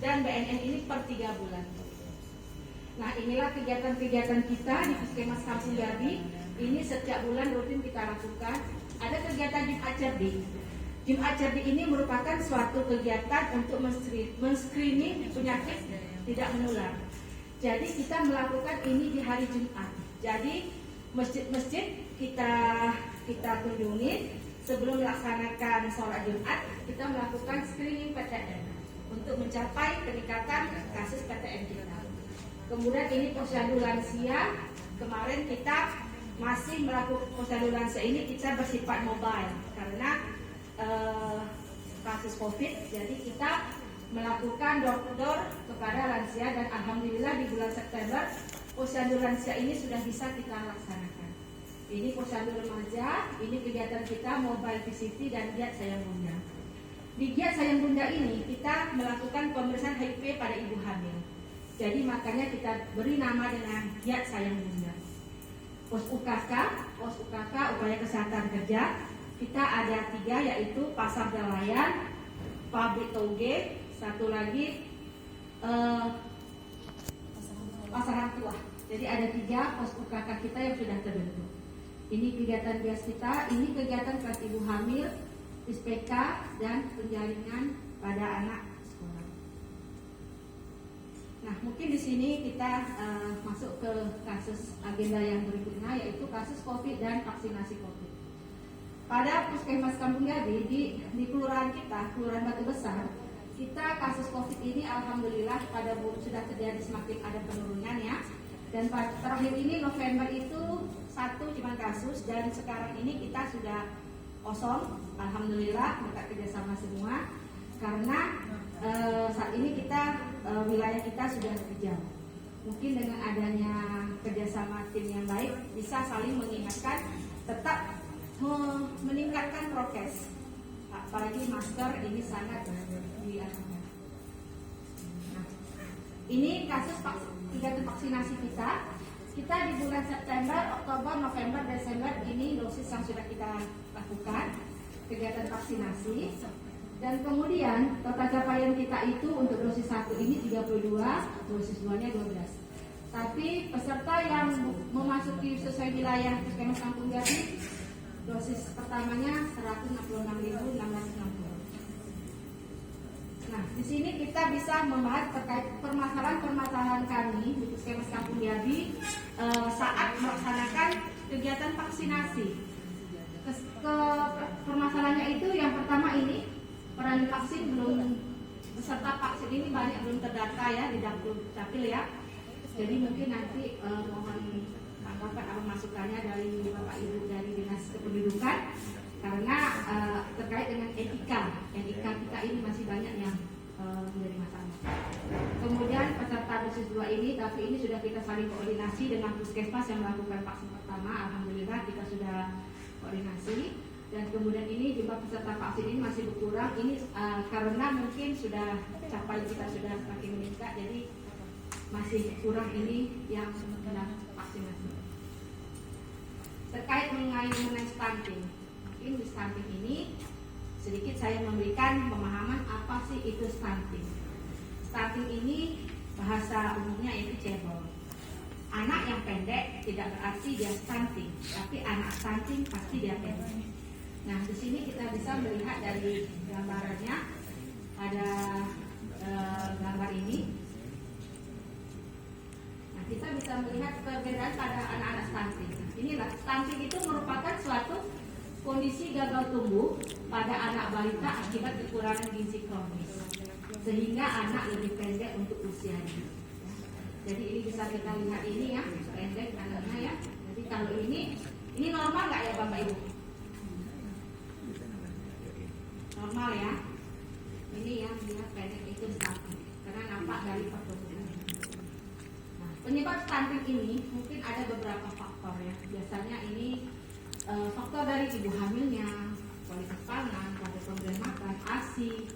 dan BNN ini per 3 bulan. Nah, inilah kegiatan-kegiatan kita di Puskesmas Kampung Gabi. Ini setiap bulan rutin kita lakukan. Ada kegiatan Jumat Cerdik. Jumat Cerdik ini merupakan suatu kegiatan untuk men-screening penyakit tidak menular. Jadi kita melakukan ini di hari Jumat. Jadi masjid-masjid kita kunjungi sebelum melaksanakan sholat Jumat. Kita melakukan screening PTM untuk mencapai peningkatan kasus PTM kita. Kemudian ini posyandu lansia. Kemarin kita masih melakukan posyandu lansia ini kita bersifat mobile karena kasus COVID. Jadi kita melakukan door-to-door kepada lansia dan alhamdulillah di bulan September posyandu lansia ini sudah bisa kita laksanakan. Ini posyandu remaja, ini kegiatan kita mobile VCT dan giat sayang bunda. Di giat sayang bunda ini kita melakukan pemeriksaan HIV pada ibu hamil. Jadi makanya kita beri nama dengan giat sayang bunda. Pos UKK upaya kesehatan kerja. Kita ada 3 yaitu pasar Dalayan, pabrik toge, satu lagi pasaran tua. Jadi ada 3 pos UKK kita yang sudah terbentuk. Ini kegiatan bias kita, ini kegiatan kelas ibu hamil, SPK dan penjaringan pada anak sekolah. Nah, mungkin di sini kita masuk ke kasus agenda yang berikutnya yaitu kasus COVID dan vaksinasi COVID. Pada Puskesmas Kampung Gabi di kelurahan kita, Kelurahan Batu Besar, kita kasus COVID ini alhamdulillah pada sudah terjadi semakin ada penurunannya. Dan terakhir ini November itu 1 cuma kasus dan sekarang ini kita sudah kosong, alhamdulillah berkat kerjasama semua. Karena saat ini kita wilayah kita sudah hijau. Mungkin dengan adanya kerjasama tim yang baik bisa saling mengingatkan, tetap meningkatkan prokes. Apalagi masker ini sangat dianjurkan. Nah, ini kasus kegiatan vaksinasi kita. Kita di bulan September, Oktober, November, Desember ini dosis yang sudah kita lakukan kegiatan vaksinasi. Dan kemudian total capaian kita itu untuk dosis 1 ini 32, dosis 2-nya 12. Tapi peserta yang memasuki sesuai wilayah Puskesmas Kampung Gabi, dosis pertamanya 166.660. Nah, di sini kita bisa membahas terkait permasalahan-permasalahan kami di Puskesmas Kampung Gabi saat melaksanakan kegiatan vaksinasi. Permasalahannya itu yang pertama ini peran vaksin belum, peserta vaksin ini banyak belum terdata ya di Dapil ya. Jadi mungkin nanti mohon tanggapan atau masukannya dari Bapak Ibu dari Dinas Kependudukan karena terkait dengan etika kita ini masih banyak yang menjadi masalah. Kemudian peserta dosis 2 ini, tapi ini sudah kita saling koordinasi dengan Puskesmas yang melakukan vaksin pertama. Alhamdulillah kita sudah koordinasi. Dan kemudian ini jumlah peserta vaksin ini masih berkurang. Ini karena mungkin sudah capaian kita sudah semakin meningkat, jadi masih kurang ini yang sudah vaksinasi. Terkait mengenai stunting, mungkin di stunting ini sedikit saya memberikan pemahaman apa sih itu stunting. Stunting ini bahasa umumnya itu cebol. Anak yang pendek tidak berarti dia stunting, tapi anak stunting pasti dia pendek. Nah, di sini kita bisa melihat dari gambarannya, ada gambar ini. Nah, kita bisa melihat perbedaan pada anak-anak stunting. Inilah, stunting itu merupakan suatu kondisi gagal tumbuh pada anak balita akibat kekurangan gizi kronis, sehingga anak lebih pendek untuk usianya. Jadi ini bisa kita lihat ini ya, pendek anaknya ya. Jadi kalau ini normal nggak ya Bapak Ibu? Normal ya. Ini yang dia pendek itu stunting karena nampak dari pertumbuhan. Nah, penyebab stunting ini mungkin ada beberapa faktor ya. Biasanya ini faktor dari ibu hamilnya, kualitas pangan, pada pemberian makan, ASI,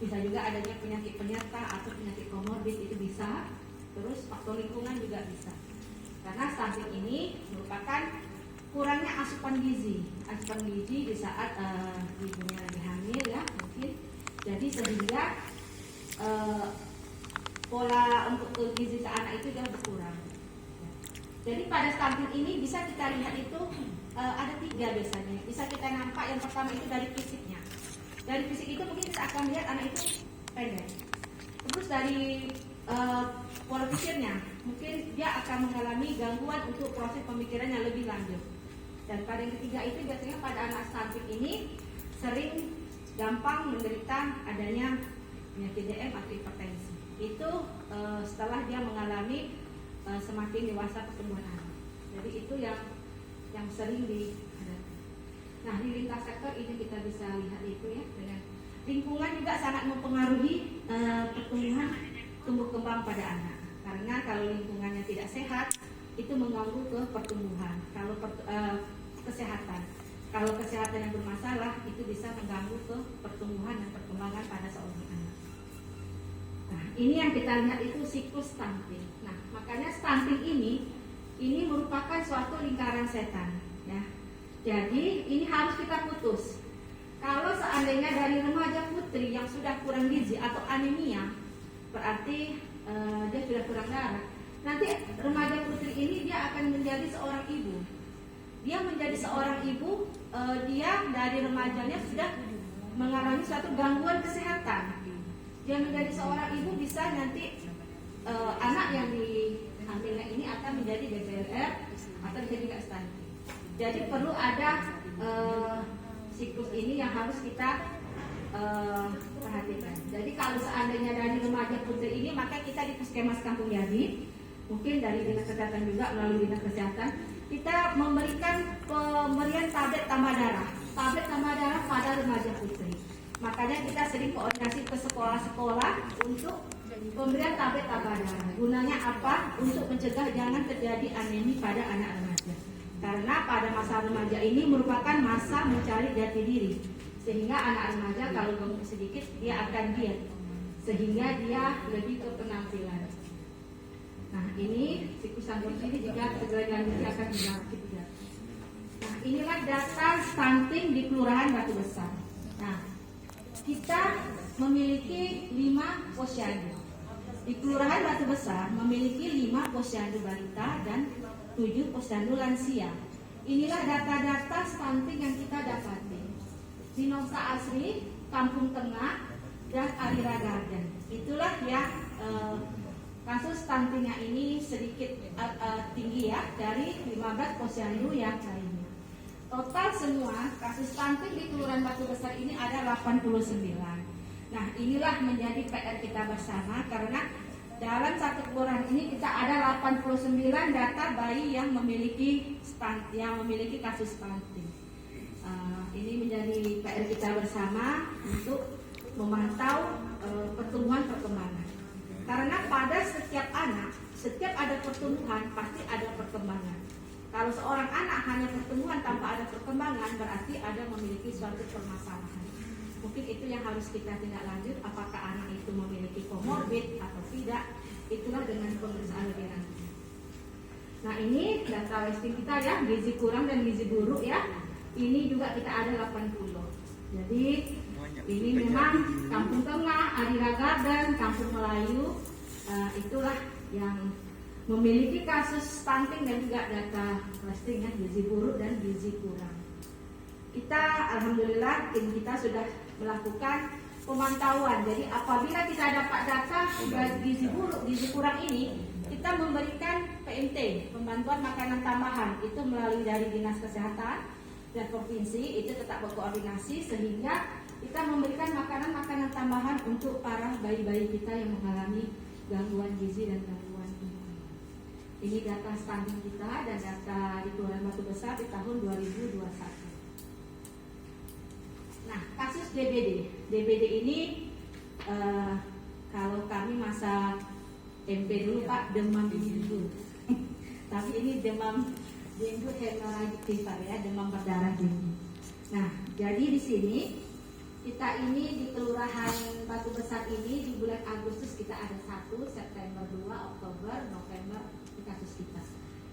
bisa juga adanya penyakit penyerta atau penyakit komorbid itu bisa. Terus faktor lingkungan juga bisa. Karena stunting ini merupakan kurangnya asupan gizi di saat ibunya lagi hamil ya mungkin. Jadi sehingga pola untuk gizi ke anak itu jauh berkurang. Jadi pada stunting ini bisa kita lihat itu ada 3 biasanya. Bisa kita nampak yang pertama itu dari fisiknya. Dari fisik itu mungkin kita akan lihat anak itu pendek. Terus dari pola pikirnya, mungkin dia akan mengalami gangguan untuk proses pemikiran yang lebih lanjut. Dan pada yang ketiga itu biasanya pada anak stunting ini sering gampang menderita adanya penyakit DM atau hipertensi. Itu setelah dia mengalami semakin dewasa pertumbuhan anak. Jadi itu yang sering dihadapi. Nah, di lintas sektor ini kita bisa lihat itu ya, dengan lingkungan juga sangat mempengaruhi pertumbuhan tumbuh kembang pada anak. Karena kalau lingkungannya tidak sehat, itu mengganggu ke pertumbuhan. Kalau kesehatan, kalau kesehatan yang bermasalah, itu bisa mengganggu ke pertumbuhan dan perkembangan pada seorang anak. Nah, ini yang kita lihat itu siklus stunting. Nah, makanya stunting ini merupakan suatu lingkaran setan, ya. Jadi ini harus kita putus. Kalau seandainya dari remaja putri yang sudah kurang gizi atau anemia, berarti dia sudah kurang darah. Nanti remaja putri ini dia akan menjadi seorang ibu. Dia menjadi seorang ibu, dia dari remajanya sudah mengalami suatu gangguan kesehatan. Dia menjadi seorang ibu bisa nanti anak yang dihamilnya ini akan menjadi DBLR atau menjadi nggak stunting. Jadi perlu ada siklus ini yang harus kita perhatikan. Jadi kalau seandainya dari remaja putri ini, maka kita di Puskesmas Kampung Yadi, mungkin dari Dinas Kesehatan juga melalui Dinas Kesehatan, kita memberikan pemberian tablet tambah darah pada remaja putri. Makanya kita sering koordinasi ke sekolah-sekolah untuk pemberian tablet tambah darah. Gunanya apa? Untuk mencegah jangan terjadi anemi pada anak remaja. Karena pada masa remaja ini merupakan masa mencari jati diri. Sehingga anak remaja kalau gemuk sedikit dia akan diet, sehingga dia lebih ke penampilan. Nah, ini siklus stunting ini juga segera dilanjuti akan dilanjut. Nah, inilah data stunting di Kelurahan Batu Besar. Nah, kita memiliki 5 posyandu. Di Kelurahan Batu Besar memiliki 5 posyandu balita dan 7 posyandu lansia. Inilah data-data stunting yang kita dapati di Nongsa Asri, Kampung Tengah, dan Arira Garden. Itulah yang kasus stuntingnya ini sedikit tinggi ya dari 15 posyandu yang lainnya. Total semua kasus stunting di Kelurahan Batu Besar ini ada 89. Nah, inilah menjadi PR kita bersama karena dalam satu kelurahan ini kita ada 89 data bayi yang memiliki kasus stunting. Ini menjadi PR kita bersama untuk memantau pertumbuhan perkembangan. Karena pada setiap anak, setiap ada pertumbuhan pasti ada perkembangan. Kalau seorang anak hanya pertumbuhan tanpa ada perkembangan, berarti ada memiliki suatu permasalahan. Mungkin itu yang harus kita tindak lanjut, apakah anak itu memiliki komorbid atau tidak. Itulah dengan pemeriksaan lebih lanjut. Nah, ini data wasting kita ya, gizi kurang dan gizi buruk ya. Ini juga kita ada 80. Jadi ini memang Kampung Tengah, Arira Garden, Kampung Melayu, itulah yang memiliki kasus stunting dan juga data wasting ya, gizi buruk dan gizi kurang. Kita alhamdulillah tim kita sudah melakukan pemantauan. Jadi apabila kita dapat data gizi buruk, gizi kurang ini, kita memberikan PMT, pembantuan makanan tambahan, itu melalui dari Dinas Kesehatan dan provinsi itu tetap berkoordinasi sehingga kita memberikan makanan-makanan tambahan untuk para bayi-bayi kita yang mengalami gangguan gizi dan gangguan imun. Ini data stunting kita dan data di Kelurahan Batu Besar di tahun 2021. Nah, kasus DBD ini kalau kami masa MP dulu Pak, demam dengue. Tapi ini demam dengue hemorrhagic fever ya, demam berdarah dengue. Nah, jadi di sini kita ini di Kelurahan Batu Besar ini di bulan Agustus kita ada 1, September 2, Oktober, November di kasus kita.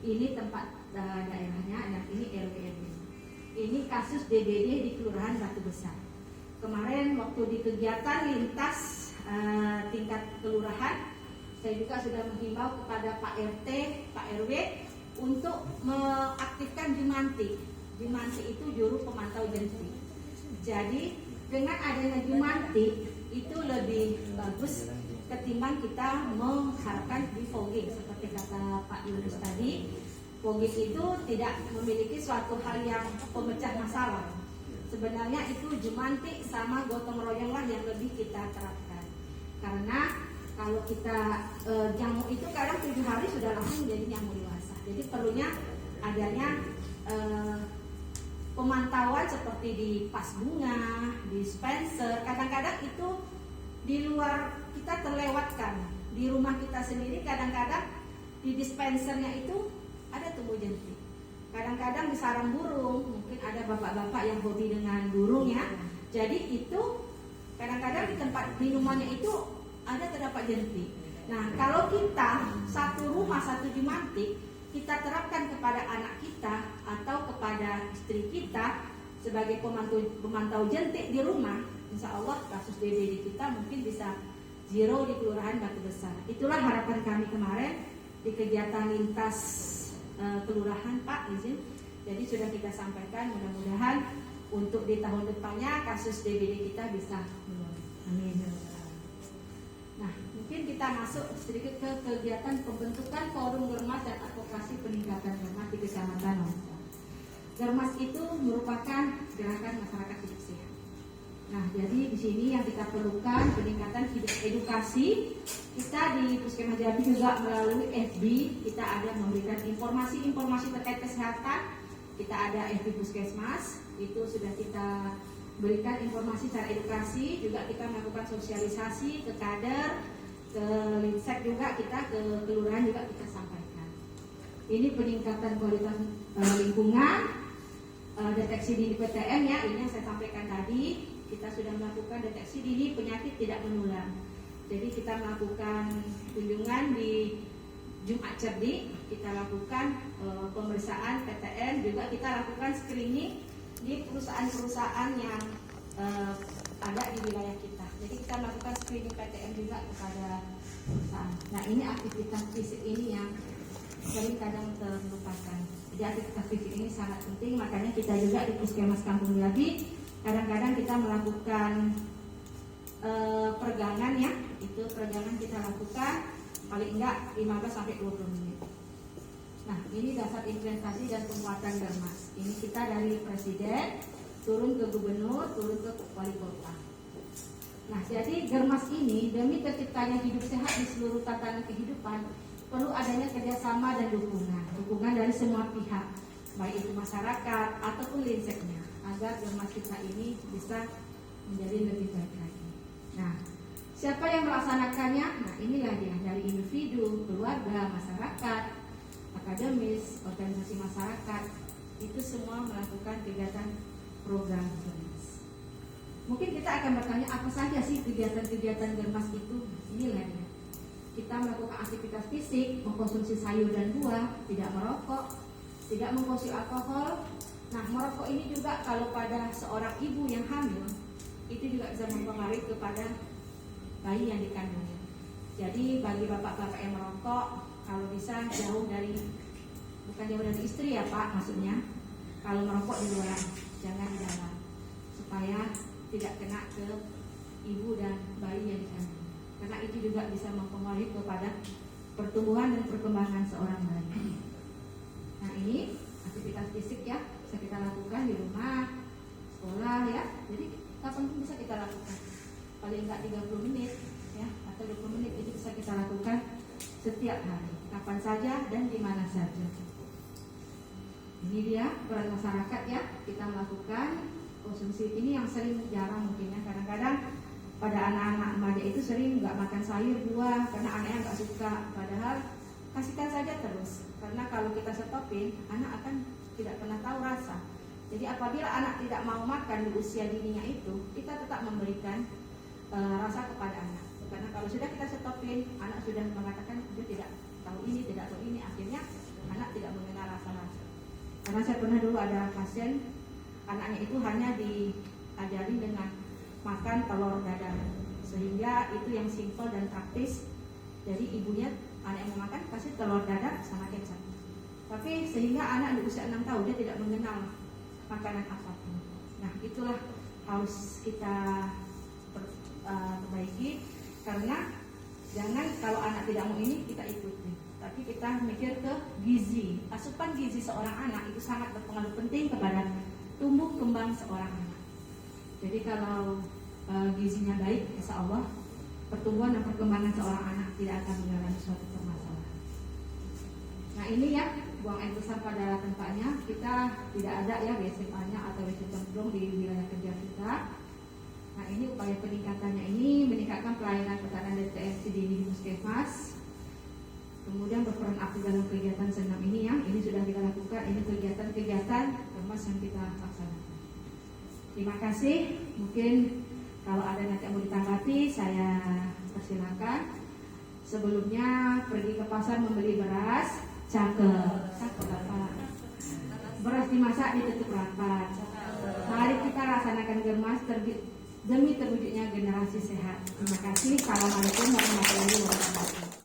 Ini tempat daerahnya, yang ini RW. Ini kasus DBD di Kelurahan Batu Besar. Kemarin waktu di kegiatan lintas tingkat kelurahan, saya juga sudah menghimbau kepada Pak RT, Pak RW untuk mengaktifkan Jumanti. Jumanti itu juru pemantau jentik. Jadi dengan adanya Jumanti itu lebih bagus ketimbang kita mengharapkan di fogging. Seperti kata Pak Yunus tadi, fogging itu tidak memiliki suatu hal yang pemecah masalah. Sebenarnya itu Jumanti sama gotong royonglah yang lebih kita terapkan. Karena kalau kita nyamuk itu kadang 7 hari sudah langsung menjadi nyamuk dewasa. Jadi perlunya adanya pemantauan seperti di pas bunga, di dispenser. Kadang-kadang itu di luar kita terlewatkan. Di rumah kita sendiri kadang-kadang di dispensernya itu ada tumbuh jentik. Kadang-kadang di sarang burung, mungkin ada bapak-bapak yang hobi dengan burung ya. Jadi itu kadang-kadang di tempat minumannya itu ada terdapat jentik. Nah, kalau kita satu rumah satu Jumanti, kita terapkan kepada anak kita atau kepada istri kita sebagai pemantau jentik di rumah, insya Allah kasus DBD kita mungkin bisa zero di Kelurahan Batu Besar. Itulah harapan kami kemarin di kegiatan lintas kelurahan, Pak, izin. Jadi sudah kita sampaikan, mudah-mudahan untuk di tahun depannya kasus DBD kita bisa menurun. Amin. Nah, mungkin kita masuk sedikit ke kegiatan pembentukan forum Germas dan advokasi peningkatan Germas di Kecamatan Nongsa. Germas itu merupakan gerakan masyarakat hidup sehat. Nah, jadi di sini yang kita perlukan peningkatan hidup edukasi. Kita di Puskesmas Jambi juga melalui FB kita ada memberikan informasi-informasi terkait kesehatan. Kita ada FB Puskesmas, itu sudah kita berikan informasi secara edukasi. Juga kita melakukan sosialisasi ke kader, ke Linsek juga kita, ke kelurahan juga kita sampaikan. Ini peningkatan kualitas lingkungan, deteksi dini PTM ya, ini yang saya sampaikan tadi. Kita sudah melakukan deteksi dini penyakit tidak menular. Jadi kita melakukan kunjungan di Jumat Cerdik, kita lakukan pemeriksaan PTN, juga kita lakukan screening di perusahaan-perusahaan yang ada di wilayah kita. Jadi kita melakukan screening PTN juga kepada perusahaan. Nah, ini aktivitas fisik ini yang sering kadang terlupakan. Jadi aktivitas fisik ini sangat penting, makanya kita juga di Puskesmas Kampung Glabi kadang-kadang kita melakukan peregangan ya. Itu peregangan kita lakukan paling enggak 15-20 menit. Nah, ini dasar implementasi dan penguatan Germas. Ini kita dari presiden turun ke gubernur, turun ke wali kota. Nah, jadi Germas ini demi terciptanya hidup sehat di seluruh tatanan kehidupan perlu adanya kerjasama dan dukungan dari semua pihak, baik itu masyarakat ataupun linseknya, agar Germas kita ini bisa menjadi lebih baik lagi. Nah, siapa yang melaksanakannya? Nah, inilah dia, dari individu, keluarga, masyarakat, akademis, organisasi masyarakat, itu semua melakukan kegiatan program Germas. Mungkin kita akan bertanya, apa saja sih kegiatan-kegiatan Germas itu? Inilah dia. Kita melakukan aktivitas fisik, mengkonsumsi sayur dan buah, tidak merokok, tidak mengkonsumsi alkohol. Nah, merokok ini juga kalau pada seorang ibu yang hamil, itu juga bisa mempengaruhi kepada bayi yang dikandungnya. Jadi bagi bapak-bapak yang merokok, kalau bisa bukan jauh dari istri ya Pak, maksudnya kalau merokok di luar, jangan di dalam, supaya tidak kena ke ibu dan bayi yang dikandung. Karena itu juga bisa mempengaruhi kepada pertumbuhan dan perkembangan seorang bayi. Nah, ini aktivitas fisik ya, bisa kita lakukan di rumah, sekolah ya. Jadi kapan pun bisa kita lakukan, paling enggak 30 menit ya, atau 20 menit itu bisa kita lakukan setiap hari, kapan saja dan di mana saja. Ini dia peran masyarakat ya, kita melakukan konsumsi ini yang sering jarang mungkin ya. Kadang-kadang pada anak-anak remaja itu sering nggak makan sayur, buah, karena anaknya nggak suka. Padahal kasihkan saja terus, karena kalau kita stopin, anak akan tidak pernah tahu rasa. Jadi apabila anak tidak mau makan di usia dininya itu, kita tetap memberikan rasa kepada anak. Karena kalau sudah kita stopin, anak sudah mengatakan dia tidak tahu ini, tidak tahu ini, akhirnya anak tidak mengenal rasa-rasa. Karena saya pernah dulu ada pasien, anaknya itu hanya diajari dengan makan telur dadar, sehingga itu yang simpel dan praktis Jadi ibunya, anak yang mau makan kasih telur dadar sama kecap. Tapi sehingga anak di usia 6 tahun dia tidak mengenal makanan apapun. Nah, itulah harus kita perbaiki, karena jangan kalau anak tidak mau ini kita ikuti, tapi kita mikir ke gizi. Asupan gizi seorang anak itu sangat berpengaruh penting kepada tumbuh kembang seorang anak. Jadi kalau gizinya baik, insya Allah pertumbuhan dan perkembangan seorang anak tidak akan mengalami suatu permasalahan. Nah, ini ya, buang air besar pada tempatnya kita tidak ada ya WC-nya atau WC cemplung di wilayah kerja kita. Nah, ini upaya peningkatannya ini meningkatkan pelayanan pertanian deteksi dini di Puskesmas. Kemudian berperan aktif dalam kegiatan senam ini ya, ini sudah kita lakukan, ini kegiatan-kegiatan kemas yang kita laksanakan. Terima kasih. Mungkin kalau ada nanti yang mau ditanggapi, saya persilakan. Sebelumnya pergi ke pasar membeli beras, cakep Bapak. Beras dimasak ditutup rapat. Mari kita laksanakan gemas demi terwujudnya generasi sehat. Terima kasih. Assalamualaikum warahmatullahi wabarakatuh.